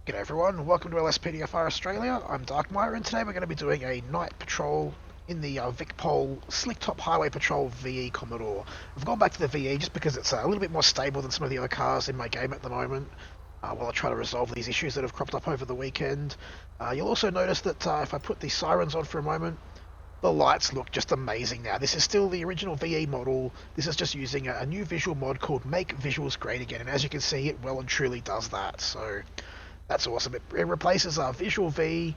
G'day everyone, welcome to LSPDFR Australia. I'm Darkmyre and today we're going to be doing a night patrol in the VICPOL Slicktop Highway Patrol VE Commodore. I've gone back to the VE just because it's a little bit more stable than some of the other cars in my game at the moment, while I try to resolve these issues that have cropped up over the weekend. You'll also notice that if I put the sirens on for a moment, the lights look just amazing now. This is still the original VE model. This is just using a new visual mod called Make Visuals Great Again, and as you can see, it well and truly does that. So that's awesome. It replaces Visual V,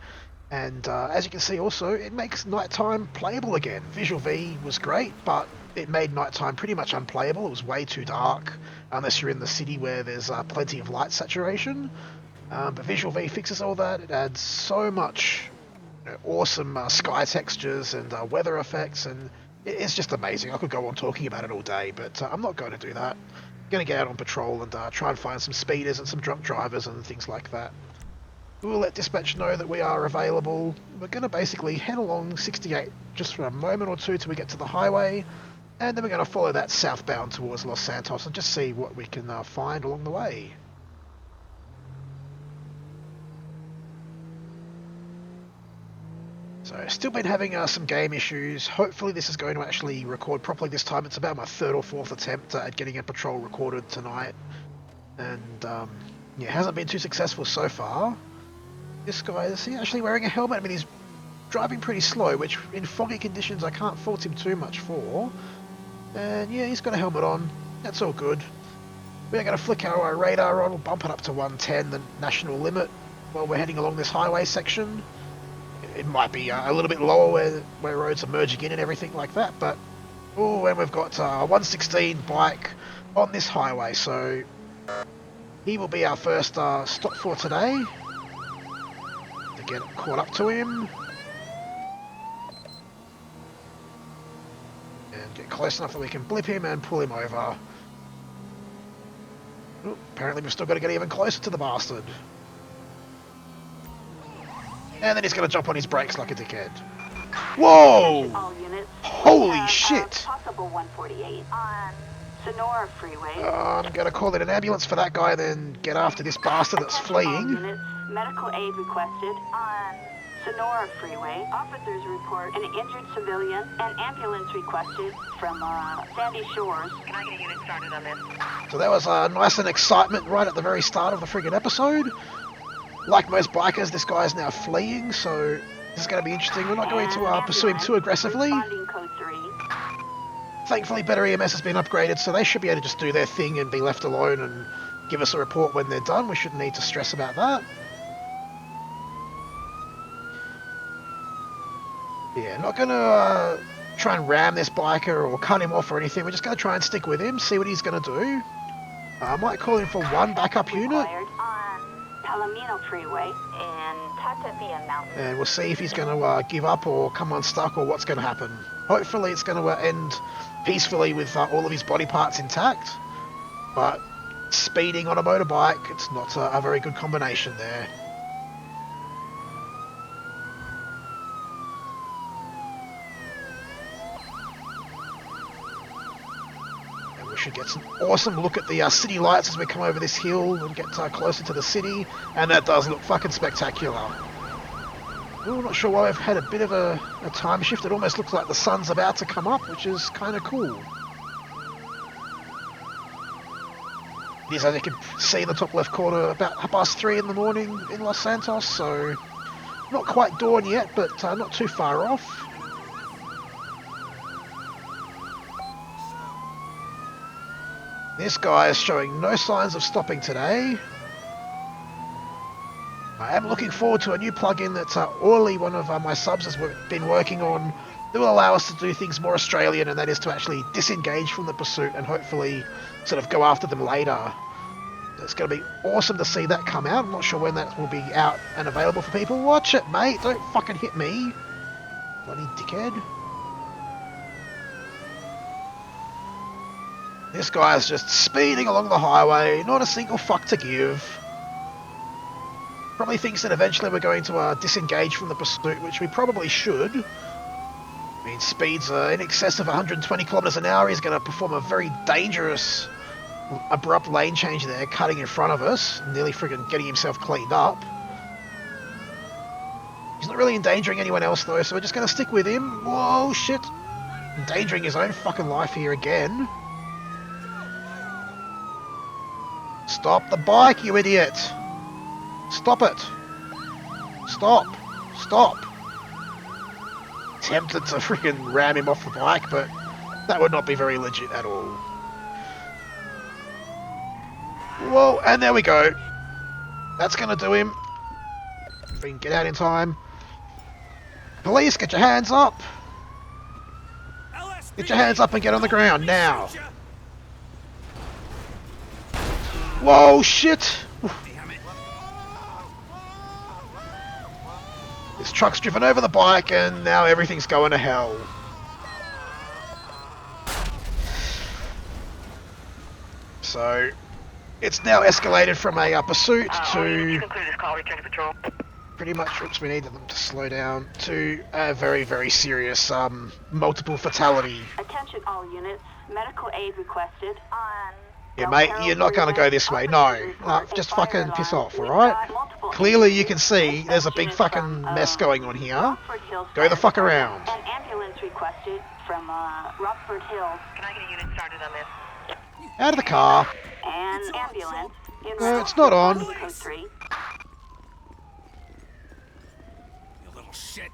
and as you can see also, it makes nighttime playable again. Visual V was great, but it made nighttime pretty much unplayable. It was way too dark, unless you're in the city where there's plenty of light saturation. But Visual V fixes all that. It adds so much awesome sky textures and weather effects, and it's just amazing. I could go on talking about it all day, but I'm not going to do that. Going to get out on patrol and try and find some speeders and some drunk drivers and things like that. We'll let dispatch know that we are available. We're going to basically head along 68 just for a moment or two till we get to the highway, and then we're going to follow that southbound towards Los Santos and just see what we can find along the way. So, still been having some game issues. Hopefully this is going to actually record properly this time. It's about my third or fourth attempt at getting a patrol recorded tonight. And, yeah, hasn't been too successful so far. This guy, is he actually wearing a helmet? I mean, he's driving pretty slow, which in foggy conditions I can't fault him too much for. And, yeah, he's got a helmet on. That's all good. We're going to flick our radar on. We'll bump it up to 110, the national limit, while we're heading along this highway section. It might be a little bit lower where roads are merging in and everything like that, but oh, and we've got a 116 bike on this highway, so he will be our first stop for today to get caught up to him and get close enough that we can blip him and pull him over. Ooh, apparently we've still got to get even closer to the bastard. And then he's going to jump on his brakes like a dickhead. Whoa! Holy shit! Possible 148 on Sonora Freeway. I'm going to call in an ambulance for that guy, then get after this bastard that's fleeing. Units, medical aid requested on Sonora Freeway. Officers report an injured civilian. An ambulance requested from Sandy Shores. Can I get a unit started on this? So that was nice and excitement right at the very start of the friggin' episode. Like most bikers, this guy is now fleeing, so this is going to be interesting. We're not going to pursue him too aggressively. Thankfully, better EMS has been upgraded, so they should be able to just do their thing and be left alone and give us a report when they're done. We shouldn't need to stress about that. Yeah, not going to try and ram this biker or cut him off or anything. We're just going to try and stick with him, see what he's going to do. I might call in for one backup unit. Palomino Freeway and Tatavia Mountain. And we'll see if he's going to give up or come unstuck or what's going to happen. Hopefully it's going to end peacefully with all of his body parts intact. But speeding on a motorbike, it's not a very good combination there. We should get some awesome look at the city lights as we come over this hill and get closer to the city, and that does look fucking spectacular. Ooh, I'm not sure why we've had a bit of a time shift. It almost looks like the sun's about to come up, which is kind of cool. It is, as you can see in the top left corner, about 3:30 in the morning in Los Santos, so not quite dawn yet, but not too far off. This guy is showing no signs of stopping today. I am looking forward to a new plugin that Orly, one of my subs, has been working on that will allow us to do things more Australian, and that is to actually disengage from the pursuit and hopefully sort of go after them later. It's going to be awesome to see that come out. I'm not sure when that will be out and available for people. Watch it, mate. Don't fucking hit me. Bloody dickhead. This guy is just speeding along the highway, not a single fuck to give. Probably thinks that eventually we're going to disengage from the pursuit, which we probably should. I mean, speeds in excess of 120 kilometers an hour. He's going to perform a very dangerous abrupt lane change there, cutting in front of us, nearly friggin' getting himself cleaned up. He's not really endangering anyone else though, so we're just gonna stick with him. Whoa, shit. Endangering his own fucking life here again. Stop the bike, you idiot! Stop it! Stop! Stop! Tempted to freaking ram him off the bike, but that would not be very legit at all. Whoa, and there we go. That's gonna do him. If we can get out in time. Police, get your hands up! Get your hands up and get on the ground, now! Whoa, shit! This truck's driven over the bike and now everything's going to hell. So, it's now escalated from a pursuit to pretty much, oops, we needed them to slow down, to a very, very serious multiple fatality. Attention all units, medical aid requested on... Yeah, mate, you're not going to go this way, no. Just fucking piss off, alright? Clearly you can see there's a big fucking mess going on here. Go the fuck around. An ambulance requested from Rockford Hills. Can I get a unit started on this? Out of the car. And ambulance. No, it's not on. Code 3. You little shit.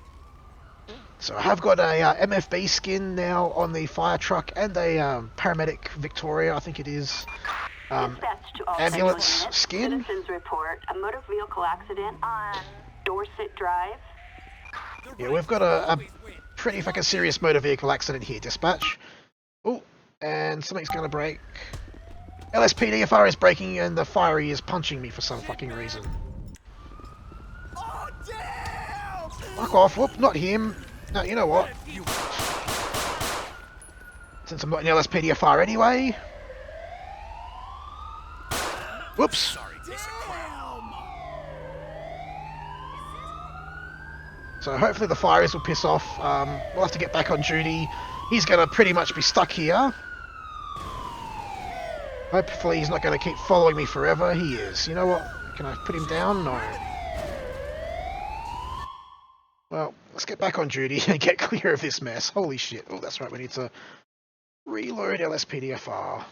So I have got a MFB skin now on the fire truck and a paramedic Victoria, I think it is, Dispatch to all ambulance central units. skin. Citizens report a motor vehicle accident on Dorset Drive. Yeah, we've got a pretty fucking serious motor vehicle accident here, dispatch. Oh, and something's going to break. LSPDFR is breaking and the fiery is punching me for some fucking reason. Oh, damn! Fuck off, whoop, not him. No, you know what? Since I'm not in LSPDFR anyway. Whoops. Sorry, piece of crap. So hopefully the fireys will piss off. We'll have to get back on duty. He's going to pretty much be stuck here. Hopefully he's not going to keep following me forever. He is. You know what? Can I put him down? No. Well, let's get back on duty and get clear of this mess. Holy shit. Oh, that's right. We need to reload LSPDFR.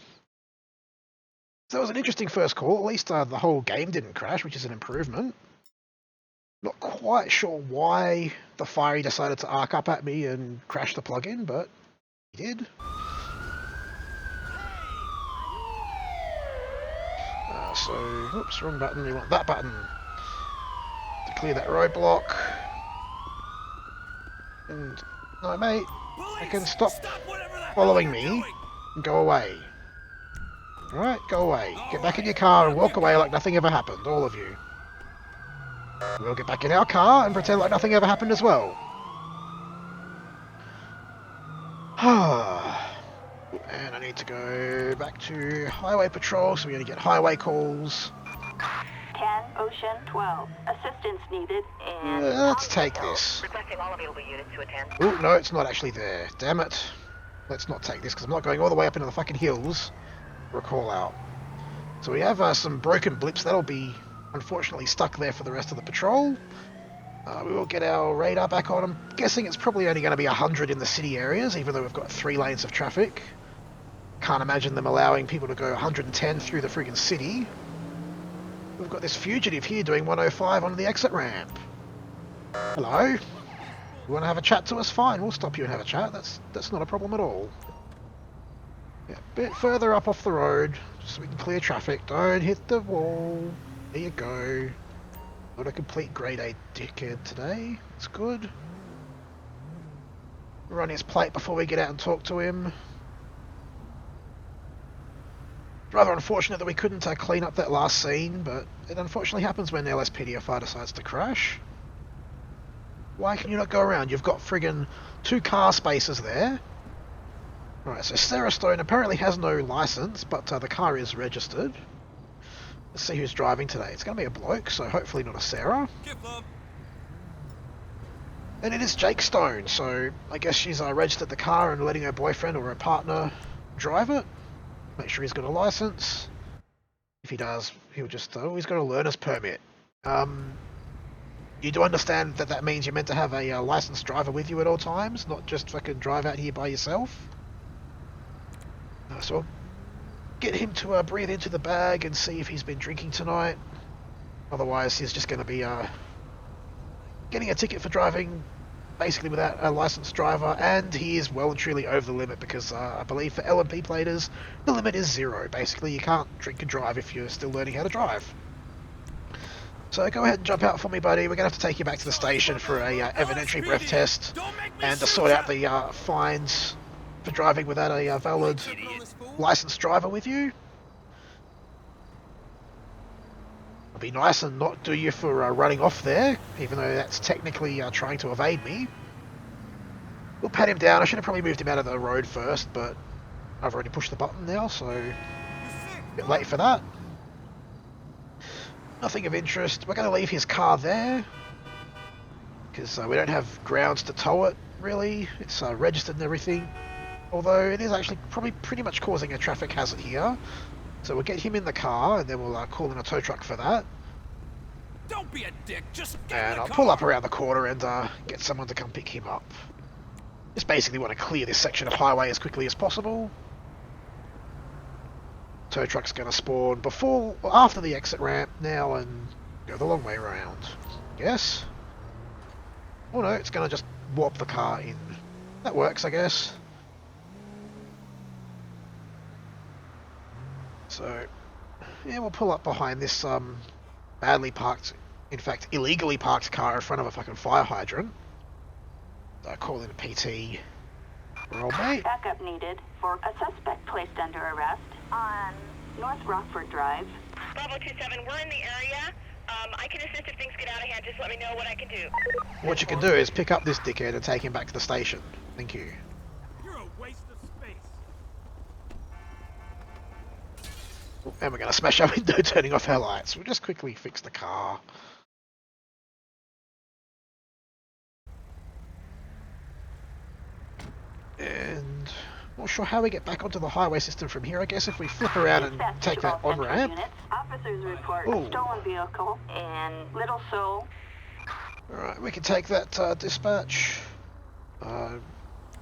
So that was an interesting first call. At least the whole game didn't crash, which is an improvement. Not quite sure why the fiery decided to arc up at me and crash the plugin, but he did. So, oops, wrong button. We want that button to clear that roadblock. And, no, mate, I can stop following me and go away. Alright, go away. Get back in your car and walk away like nothing ever happened, all of you. We'll get back in our car and pretend like nothing ever happened as well. And I need to go back to highway patrol, so we're going to get highway calls. 10 Ocean 12. Assistance needed in... Let's take this. Requesting all available units to attend. Oh, no, it's not actually there. Damn it. Let's not take this, because I'm not going all the way up into the fucking hills for a call out. So we have some broken blips. That'll be, unfortunately, stuck there for the rest of the patrol. We will get our radar back on. I'm guessing it's probably only going to be 100 in the city areas, even though we've got 3 lanes of traffic. Can't imagine them allowing people to go 110 through the friggin' city. We've got this fugitive here doing 105 on the exit ramp. Hello? You want to have a chat to us? Fine, we'll stop you and have a chat. That's not a problem at all. Yeah, a bit further up off the road, so we can clear traffic. Don't hit the wall. There you go. Not a complete grade A dickhead today. It's good. Run his plate before we get out and talk to him. Rather unfortunate that we couldn't clean up that last scene, but it unfortunately happens when LSPDFR decides to crash. Why can you not go around? You've got friggin' 2 car spaces there. Right, so Sarah Stone apparently has no license, but the car is registered. Let's see who's driving today. It's going to be a bloke, so hopefully not a Sarah. And it is Jake Stone, so I guess she's registered the car and letting her boyfriend or her partner drive it. Make sure he's got a license. If he does, he'll just, oh, he's got a learner's permit. You do understand that that means you're meant to have a licensed driver with you at all times, not just fucking drive out here by yourself? So I'll get him to breathe into the bag and see if he's been drinking tonight. Otherwise, he's just going to be getting a ticket for driving basically without a licensed driver, and he is well and truly over the limit because I believe for LMP platers, the limit is 0. Basically, you can't drink and drive if you're still learning how to drive. So go ahead and jump out for me, buddy. We're going to have to take you back to the station for a evidentiary breath test and to sort out the fines for driving without a valid licensed driver with you. It'll be nice and not do you for running off there, even though that's technically trying to evade me. We'll pat him down. I should have probably moved him out of the road first, but I've already pushed the button now, so a bit late for that. Nothing of interest. We're going to leave his car there because we don't have grounds to tow it, really. It's registered and everything, although it is actually probably pretty much causing a traffic hazard here. So we'll get him in the car, and then we'll call in a tow truck for that. Don't be a dick, just get And in the I'll car. pull up around the corner and get someone to come pick him up. Just basically want to clear this section of highway as quickly as possible. Tow truck's going to spawn after the exit ramp now and go the long way around. Yes? Oh no, it's going to just warp the car in. That works, I guess. So, yeah, we'll pull up behind this badly parked, in fact, illegally parked car in front of a fucking fire hydrant. So I call in a PT. Roll, mate. Backup needed for a suspect placed under arrest on North Rockford Drive. Bravo 27, we're in the area. I can assist if things get out of hand. Just let me know what I can do. What you can do is pick up this dickhead and take him back to the station. Thank you. You're a waste of space. And we're going to smash our window, turning off our lights. We'll just quickly fix the car. And not sure how we get back onto the highway system from here. I guess if we flip around and Dispatch take that to all on-ramp. units. Officers report Ooh. a stolen vehicle in Little Seoul. Alright, we can take that dispatch.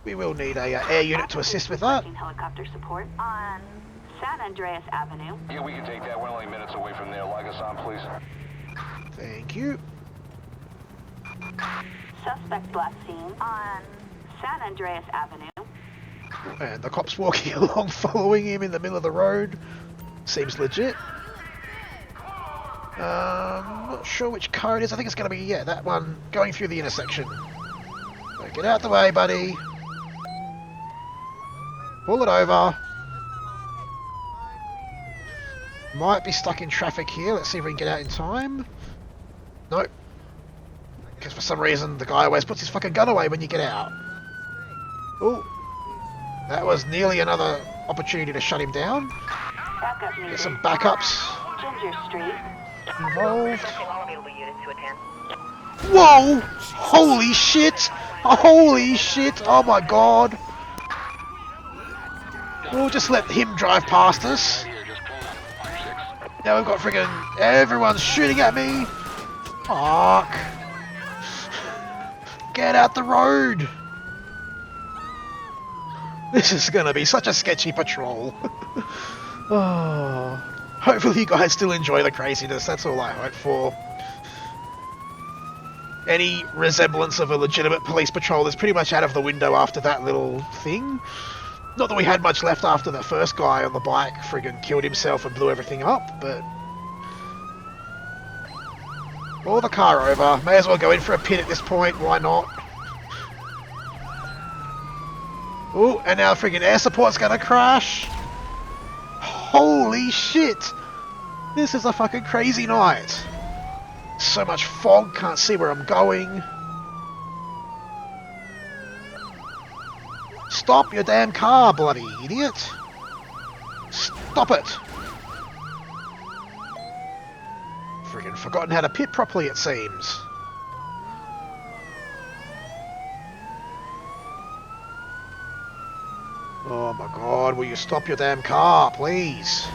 We will need a air unit to assist with that. Requesting helicopter support on San Andreas Avenue. Yeah, we can take that. We're only minutes away from there. Log us on, please. Thank you. Suspect last seen on San Andreas Avenue. And the cop's walking along, following him in the middle of the road. Seems legit. Not sure which car it is. I think it's going to be, yeah, that one going through the intersection. So get out the way, buddy. Pull it over. Might be stuck in traffic here. Let's see if we can get out in time. Nope. Because for some reason the guy always puts his fucking gun away when you get out. Ooh. That was nearly another opportunity to shut him down. Backup needed. Get some backups Ginger Street. involved. All available units to attend. Whoa! Holy shit! Holy shit! Oh my god! We'll just let him drive past us. Now we've got friggin' everyone's shooting at me. Fuck. Get out the road. This is gonna be such a sketchy patrol. Oh. Hopefully you guys still enjoy the craziness. That's all I hope for. Any resemblance of a legitimate police patrol is pretty much out of the window after that little thing. Not that we had much left after the first guy on the bike friggin' killed himself and blew everything up, but... Pull the car over. May as well go in for a pit at this point, why not? Ooh, and now friggin' air support's gonna crash! Holy shit! This is a fucking crazy night! So much fog, can't see where I'm going. Stop your damn car, bloody idiot! Stop it! Friggin' forgotten how to pit properly, it seems. Oh my god. God, will you stop your damn car, please?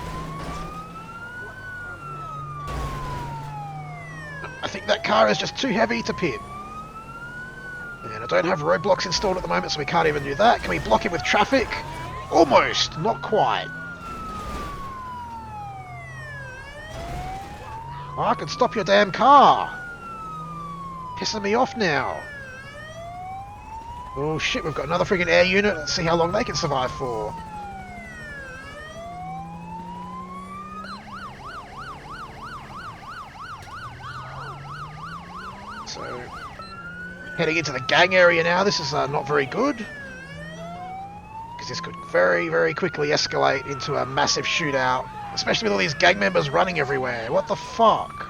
I think that car is just too heavy to pit. And I don't have roadblocks installed at the moment, so we can't even do that. Can we block it with traffic? Almost, not quite. Oh, I can stop your damn car. Pissing me off now. Oh shit, we've got another friggin' air unit. Let's see how long they can survive for. So, heading into the gang area now. This is not very good. Because this could very, very quickly escalate into a massive shootout. Especially with all these gang members running everywhere. What the fuck?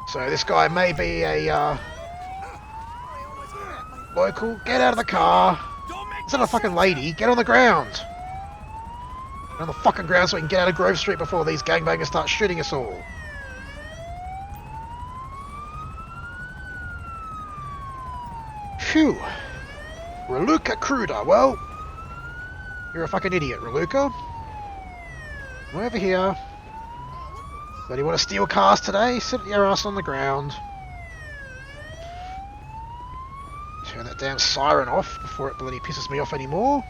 So this guy may be a local. Get out of the car. Is that a fucking lady? Get on the ground. Get on the fucking ground so we can get out of Grove Street before these gangbangers start shooting us all. Phew. Raluca Cruda. Well, you're a fucking idiot, Raluca. Come over here. But you want to steal cars today? Sit your ass on the ground. Turn that damn siren off before it bloody pisses me off anymore.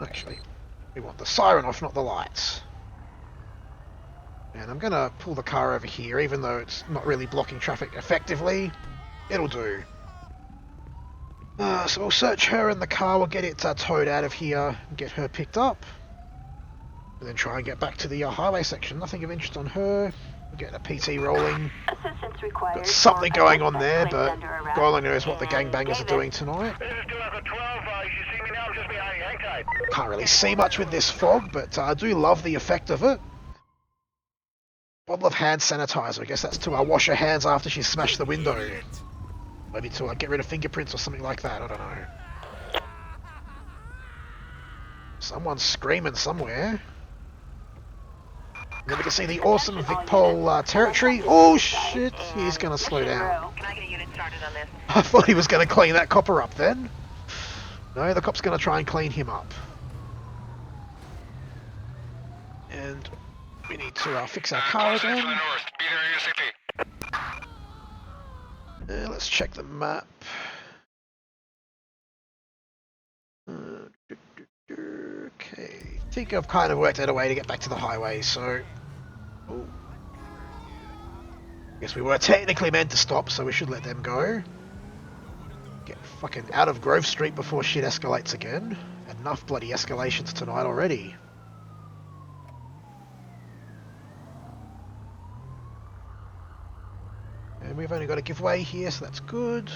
Actually, we want the siren off, not the lights. And I'm going to pull the car over here, even though it's not really blocking traffic effectively. It'll do. So we'll search her in the car, we'll get it towed out of here, and get her picked up. And then try and get back to the highway section. Nothing of interest on her. We'll get a PT rolling. Assistance required. Got something going on there, but God only knows what the gangbangers are doing tonight. This is 212. You should see me now. I'm just behind you. Hang tight. Can't really see much with this fog, but I do love the effect of it. Bottle of hand sanitizer. I guess that's to wash her hands after she smashed the window. Maybe to get rid of fingerprints or something like that. I don't know. Someone's screaming somewhere. And then we can see the awesome VICPOL territory. Oh shit, he's going to slow down. Can I get a unit started on this? I thought he was going to clean that copper up then. No, the cop's going to try and clean him up. And we need to fix our car again. Let's check the map. Okay, I think I've kind of worked out a way to get back to the highway, so... Oh. Guess we were technically meant to stop, so we should let them go. Get fucking out of Grove Street before shit escalates again. Enough bloody escalations tonight already. And we've only got a giveaway here, so that's good.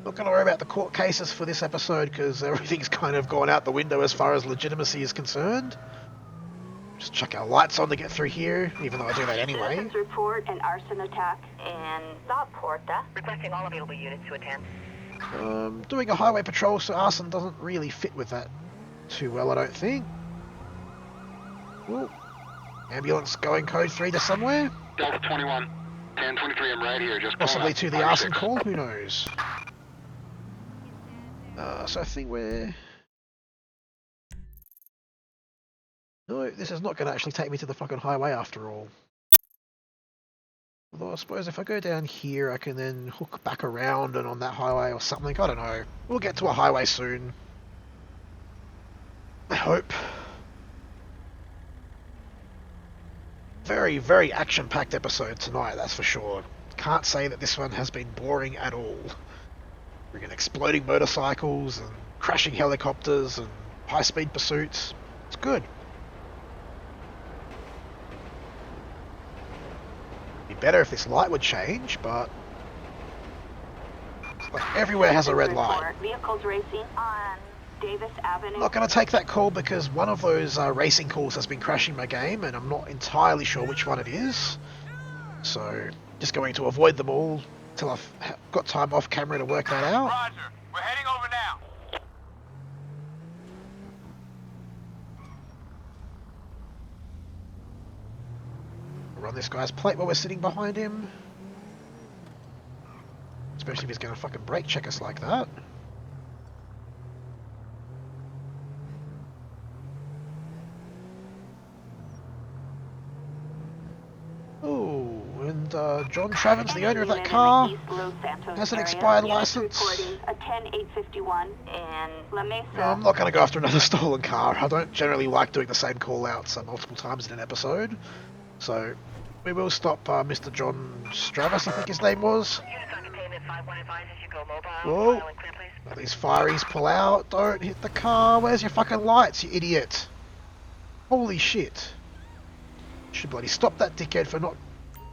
Not going to worry about the court cases for this episode because everything's kind of gone out the window as far as legitimacy is concerned. Just chuck our lights on to get through here, even though I do that anyway. Citizens report an arson attack in Southporta. Requesting all available units to attend. Doing a highway patrol, so arson doesn't really fit with that too well, I don't think. Ooh. Ambulance going code 3 to somewhere? Delta 21, 1023, I'm right here. Just possibly to the arson call, who knows? So I think we're... No, this is not going to actually take me to the fucking highway after all. Although I suppose if I go down here, I can then hook back around and on that highway or something. I don't know. We'll get to a highway soon. I hope. Very, very action-packed episode tonight, that's for sure. Can't say that this one has been boring at all. We're getting exploding motorcycles and crashing helicopters and high-speed pursuits. It's good. Be better if this light would change, but it's like everywhere has a red light. Vehicles racing on Davis Avenue. I'm not going to take that call because one of those racing calls has been crashing my game and I'm not entirely sure which one it is. So just going to avoid them all until I've got time off camera to work that out. Roger. We're heading over now. Run this guy's plate while we're sitting behind him. Let's Especially if he's going to fucking brake check us like that. Oh, and John Travers, the owner of that car, has an expired license. Reporting a 10851 in La Mesa. No, I'm not going to go after another stolen car. I don't generally like doing the same call-outs multiple times in an episode. So, we will stop Mr. John Stravis, I think his name was. Units on containment 51 advises you go mobile. Whoa. File and clear, please. Let these fireys pull out. Don't hit the car. Where's your fucking lights, you idiot? Holy shit. Should bloody stop that dickhead for not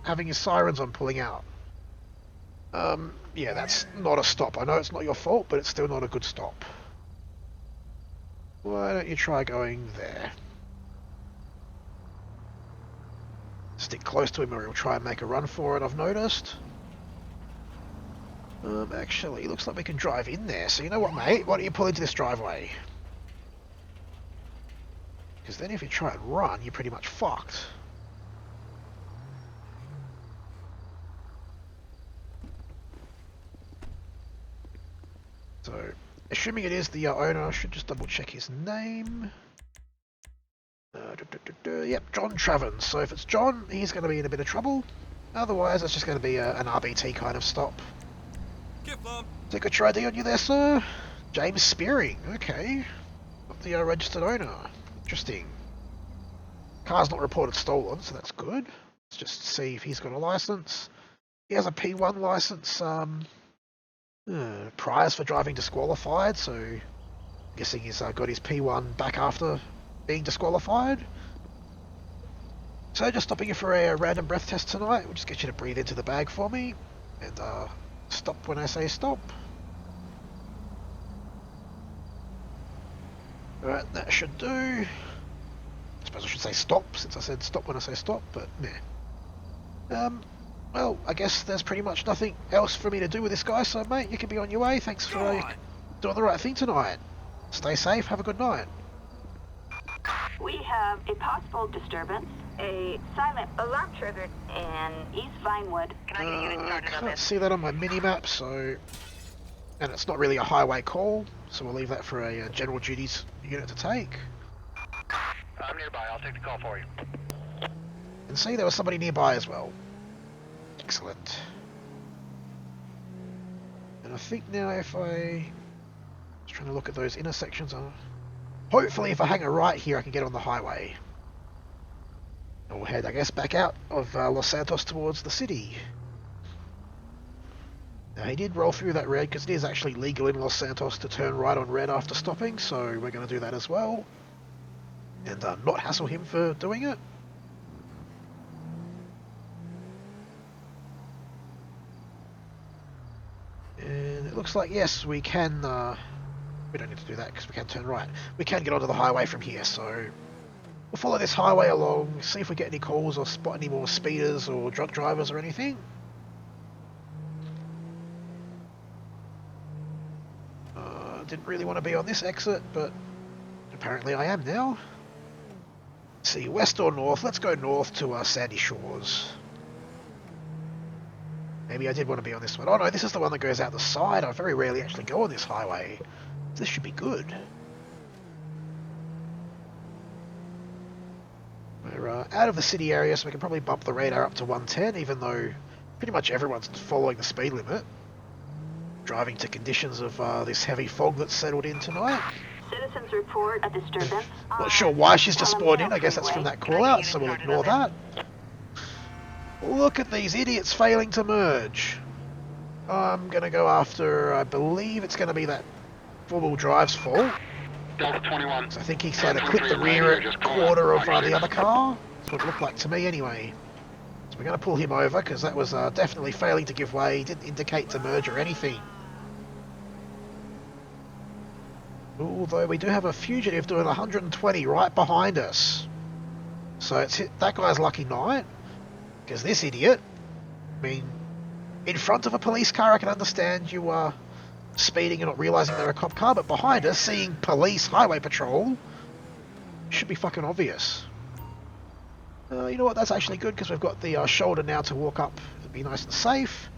having his sirens on pulling out. Yeah, that's not a stop. I know it's not your fault, but it's still not a good stop. Why don't you try going there? Stick close to him or he'll try and make a run for it, I've noticed. Actually, looks like we can drive in there. So you know what, mate? Why don't you pull into this driveway? Because then if you try and run, you're pretty much fucked. So, assuming it is the owner, I should just double check his name. Yep, John Travens. So if it's John, he's going to be in a bit of trouble. Otherwise, it's just going to be an RBT kind of stop. Signature ID on you there, sir? James Spearing. Okay. Not the registered owner. Interesting. Car's not reported stolen, so that's good. Let's just see if he's got a license. He has a P1 license. Priors for driving disqualified, so I'm guessing he's got his P1 back after being disqualified. So just stopping you for a random breath test tonight. We'll just get you to breathe into the bag for me and stop when I say stop. Alright, that should do. I suppose I should say stop since I said stop when I say stop, but nah. Well, I guess there's pretty much nothing else for me to do with this guy, so mate, you can be on your way. Thanks for doing the right thing tonight. Stay safe, have a good night. We have a possible disturbance, a silent alarm triggered in East Vinewood. Can I get a unit I started on can't this? see that on my mini-map, so... And it's not really a highway call, so we'll leave that for a general duties unit to take. I'm nearby. I'll take the call for you. And see, there was somebody nearby as well. Excellent. And I think now if I... Just trying to look at those intersections. Hopefully if I hang a right here I can get on the highway. And we'll head, I guess, back out of Los Santos towards the city. Now he did roll through that red because it is actually legal in Los Santos to turn right on red after stopping, so we're going to do that as well. And not hassle him for doing it. And it looks like, yes, we can... we don't need to do that because we can turn right. We can get onto the highway from here, so... We'll follow this highway along, see if we get any calls or spot any more speeders or drunk drivers or anything. Didn't really want to be on this exit, but apparently I am now. Let's see, west or north? Let's go north to Sandy Shores. Maybe I did want to be on this one. Oh no, this is the one that goes out the side. I very rarely actually go on this highway. This should be good. We're out of the city area, so we can probably bump the radar up to 110, even though pretty much everyone's following the speed limit. Driving to conditions of this heavy fog that's settled in tonight. Citizens report a disturbance. Not sure why she's just spawned in. I guess that's from that call out, so we'll ignore that. Look at these idiots failing to merge. I'm going to go after, I believe it's going to be that four-wheel drive's fault. Delta 21. So I think he kind of clipped the rear quarter of the other car. That's what it looked like to me anyway. So we're going to pull him over because that was definitely failing to give way. He didn't indicate to merge or anything. Although we do have a fugitive doing 120 right behind us. So it's hit that guy's lucky night. Because this idiot, I mean, in front of a police car I can understand you are speeding and not realising they're a cop car, but behind us, seeing police highway patrol, should be fucking obvious. You know what, that's actually good because we've got the shoulder now to walk up and be nice and safe.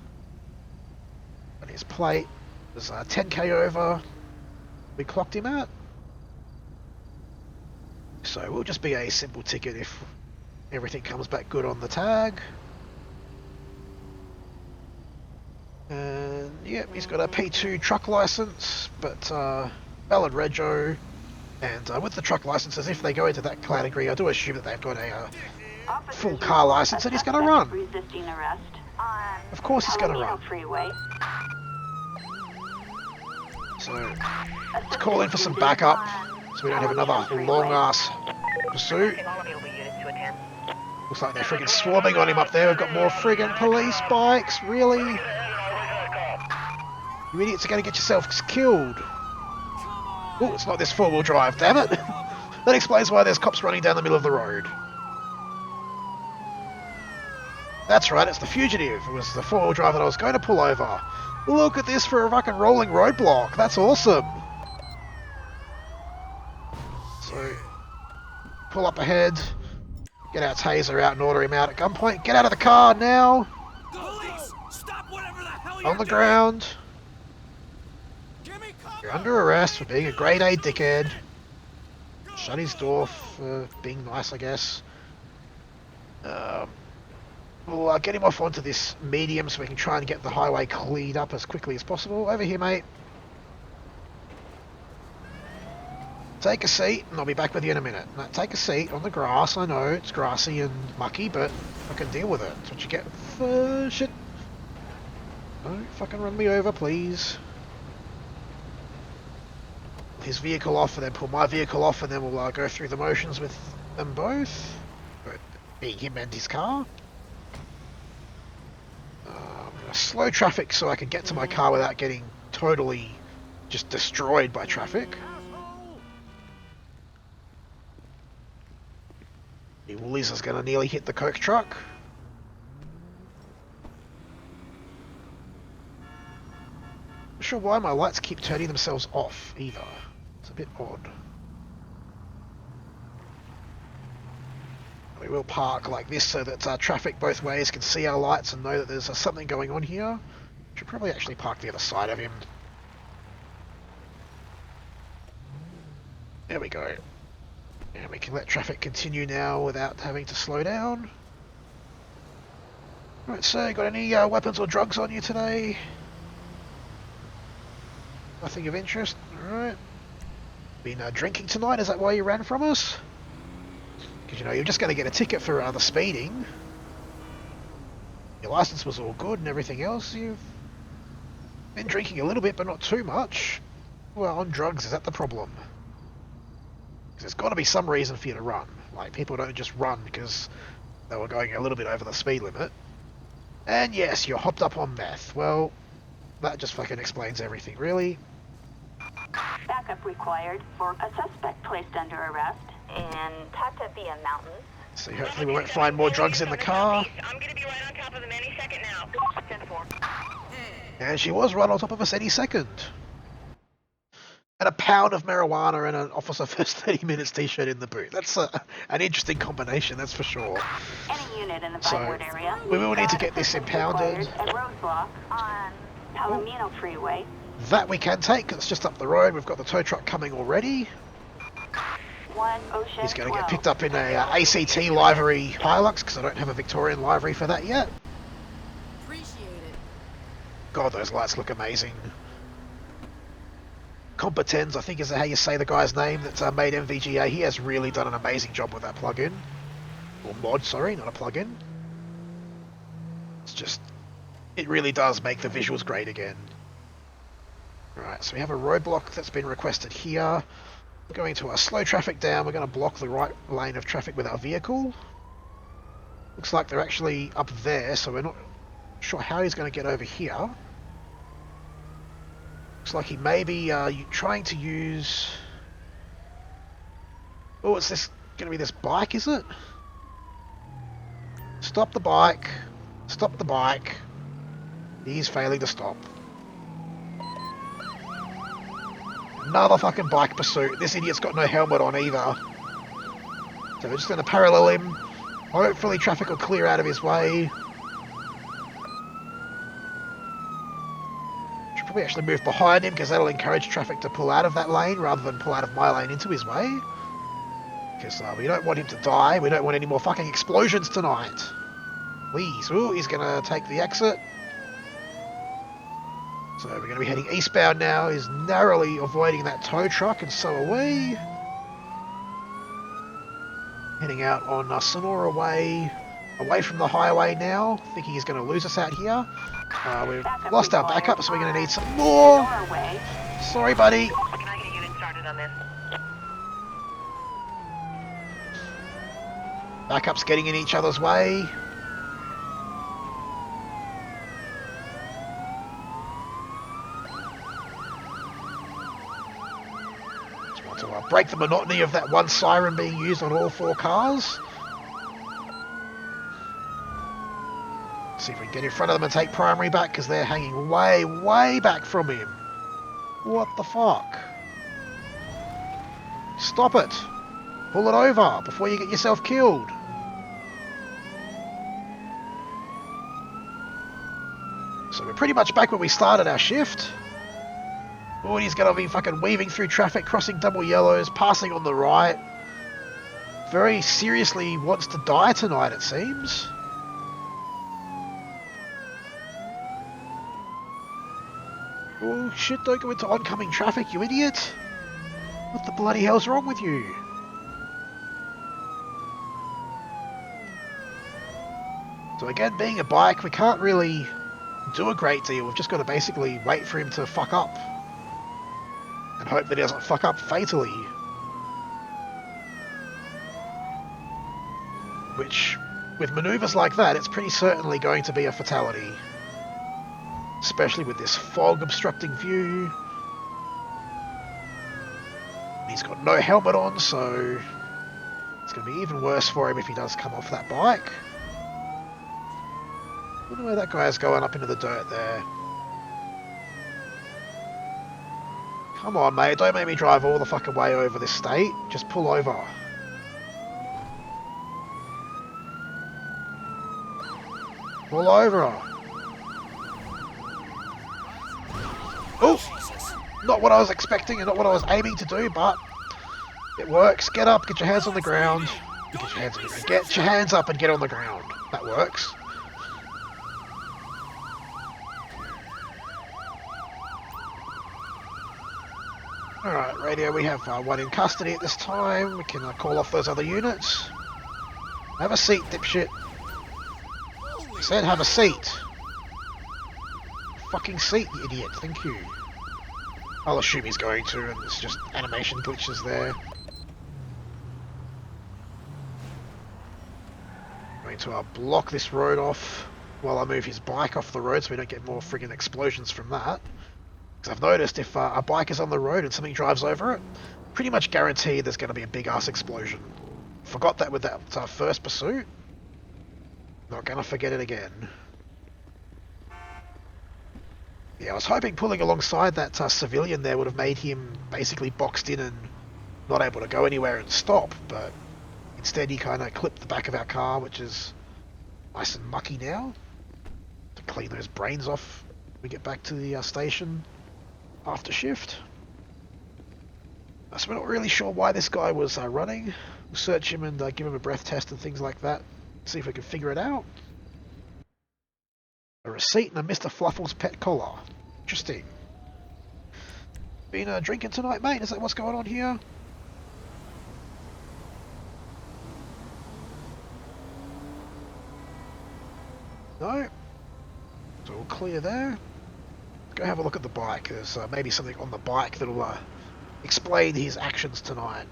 But his plate was 10k over. We clocked him at. So it will just be a simple ticket if everything comes back good on the tag. And yep, he's got a P2 truck license, but valid rego. And with the truck licenses, if they go into that category, I do assume that they've got a full car license and he's going to run. Resisting arrest on Of course he's going to Palomino run. Freeway. So let's call in for some backup so we don't have another long-ass pursuit. All of you will be units to attend. Looks like they're friggin' swarming on him up there. We've got more friggin' police bikes. Really? You idiots are going to get yourselves killed. Oh, it's not this four-wheel drive, damn it. That explains why there's cops running down the middle of the road. That's right, it's the fugitive. It was the four-wheel drive that I was going to pull over. Look at this for a fucking rolling roadblock. That's awesome. So, pull up ahead. Get our taser out and order him out at gunpoint. Get out of the car now. Police, stop whatever the hell On the ground. Give me cover. You're under arrest for being a grade A dickhead. Shut his door for being nice, I guess. We'll get him off onto this medium so we can try and get the highway cleaned up as quickly as possible. Over here, mate. Take a seat, and I'll be back with you in a minute. Now, take a seat on the grass. I know it's grassy and mucky, but I can deal with it. That's what you get for shit. Don't fucking run me over, please. His vehicle off, and then pull my vehicle off, and then we'll go through the motions with them both. Being him and his car. Slow traffic so I can get to my car without getting totally just destroyed by traffic. The Woolies is going to nearly hit the Coke truck. Not sure why my lights keep turning themselves off either. It's a bit odd. We will park like this so that traffic both ways can see our lights and know that there's something going on here. Should probably actually park the other side of him. There we go. And we can let traffic continue now without having to slow down. Right, so got any weapons or drugs on you today? Nothing of interest? Alright. Been drinking tonight? Is that why you ran from us? Because, you know, you're just going to get a ticket for the speeding. Your license was all good and everything else. You've been drinking a little bit, but not too much. Well, on drugs, is that the problem? Because there's got to be some reason for you to run. Like, people don't just run because they were going a little bit over the speed limit. And yes, you're hopped up on meth. Well, that just fucking explains everything, really. Backup required for a suspect placed under arrest in Tatavia Mountains. So hopefully we won't find more drugs in the car. I'm going to be right on top of them any second now. 10-4. And she was right on top of us any second. And a pound of marijuana and an Officer First 30 Minutes t-shirt in the boot. That's an interesting combination, that's for sure. Any unit in the So, Vinewood area. we will need to get this Assistance impounded. required at roadblock on Palomino Freeway. That we can take, 'cause it's just up the road. We've got the tow truck coming already. 1 Ocean He's going to get 12. picked up in a ACT livery Hilux, because I don't have a Victorian livery for that yet. Appreciate it. God, those lights look amazing. Competens, I think is how you say the guy's name that's made MVGA. He has really done an amazing job with that plugin. Or mod, sorry, not a plugin. It's just, it really does make the visuals great again. Right, so we have a roadblock that's been requested here. We're going to slow traffic down. We're going to block the right lane of traffic with our vehicle. Looks like they're actually up there, so we're not sure how he's going to get over here. Looks like he may be trying to use... Oh, it's this going to be this bike, is it? Stop the bike. Stop the bike. He's failing to stop. Another fucking bike pursuit. This idiot's got no helmet on either. So we're just going to parallel him. Hopefully traffic will clear out of his way. we actually move behind him because that'll encourage traffic to pull out of that lane rather than pull out of my lane into his way. Because we don't want him to die. We don't want any more fucking explosions tonight. Please. Ooh, he's going to take the exit. So we're going to be heading eastbound now. He's narrowly avoiding that tow truck, and so are we. Heading out on Sonora Way, away from the highway now. Thinking he's going to lose us out here. We've lost our backup, so we're going to need some more. Sorry, buddy. Can I get a unit started on this? Backup's getting in each other's way. Just want to break the monotony of that one siren being used on all 4 cars. See if we can get in front of them and take primary back, because they're hanging way, way back from him. What the fuck? Stop it. Pull it over before you get yourself killed. So we're pretty much back where we started our shift. Oh, and he's going to be fucking weaving through traffic, crossing double yellows, passing on the right. Very seriously wants to die tonight, it seems. Oh shit, don't go into oncoming traffic, you idiot. What the bloody hell's wrong with you? So again, being a bike, we can't really do a great deal. We've just got to basically wait for him to fuck up. And hope that he doesn't fuck up fatally. Which, with manoeuvres like that, it's pretty certainly going to be a fatality. Especially with this fog obstructing view. He's got no helmet on, so it's going to be even worse for him if he does come off that bike. I wonder where that guy's going up into the dirt there. Come on, mate, don't make me drive all the fucking way over this state. Just pull over. Pull over. Oh! Not what I was expecting and not what I was aiming to do, but it works. Get up, get your hands on the ground. Get your hands up and get on the ground. That works. Alright, radio, we have one in custody at this time. We can call off those other units. Have a seat, dipshit. I said have a seat. Fucking seat, you idiot. Thank you. I'll assume he's going to, and it's just animation glitches there. Going to block this road off while I move his bike off the road so we don't get more friggin' explosions from that. I've noticed if a bike is on the road and something drives over it, pretty much guaranteed there's going to be a big ass explosion. Forgot that with that first pursuit. Not going to forget it again. Yeah, I was hoping pulling alongside that civilian there would have made him basically boxed in and not able to go anywhere and stop, but instead he kind of clipped the back of our car, which is nice and mucky now. To clean those brains off when we get back to the station after shift. So we're not really sure why this guy was running. We'll search him and give him a breath test and things like that. See if we can figure it out. A receipt and a Mr. Fluffle's pet collar. Interesting. Been drinking tonight, mate? Is that what's going on here? No? It's all clear there. Go have a look at the bike. There's maybe something on the bike that'll explain his actions tonight.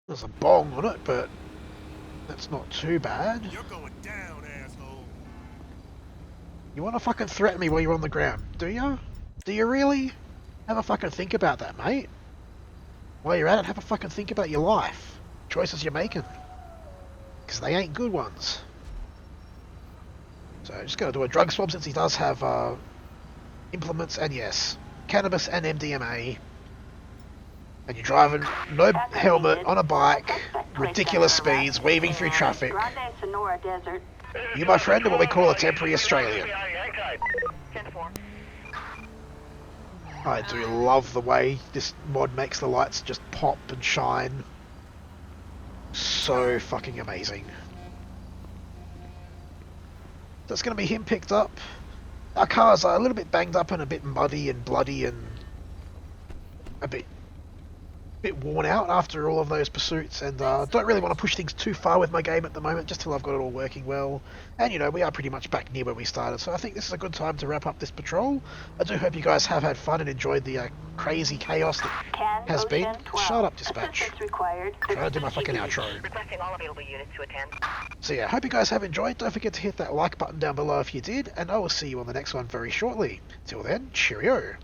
There's a bong on it, but that's not too bad. You're going down, asshole. You want to fucking threaten me while you're on the ground, do you? Do you really? Have a fucking think about that, mate. While you're at it, have a fucking think about your life. Choices you're making. Because they ain't good ones. So just going to do a drug swab since he does have implements and yes, cannabis and MDMA. And you're driving no helmet on a bike, ridiculous speeds, weaving through traffic. Grande Sonora Desert, You, my friend, are what we call a temporary Australian. 10-4. I do love the way this mod makes the lights just pop and shine. So fucking amazing. That's going to be him picked up. Our cars are a little bit banged up and a bit muddy and bloody and a bit worn out after all of those pursuits, and don't really want to push things too far with my game at the moment, just till I've got it all working well. And you know, we are pretty much back near where we started, so I think this is a good time to wrap up this patrol. I do hope you guys have had fun and enjoyed the crazy chaos that Can has been. Ocean 12. Shut up, dispatch. Assistance required. Trying to do my fucking outro. Requesting all available units to attend. So yeah, hope you guys have enjoyed. Don't forget to hit that like button down below if you did, and I will see you on the next one very shortly. Till then, cheerio.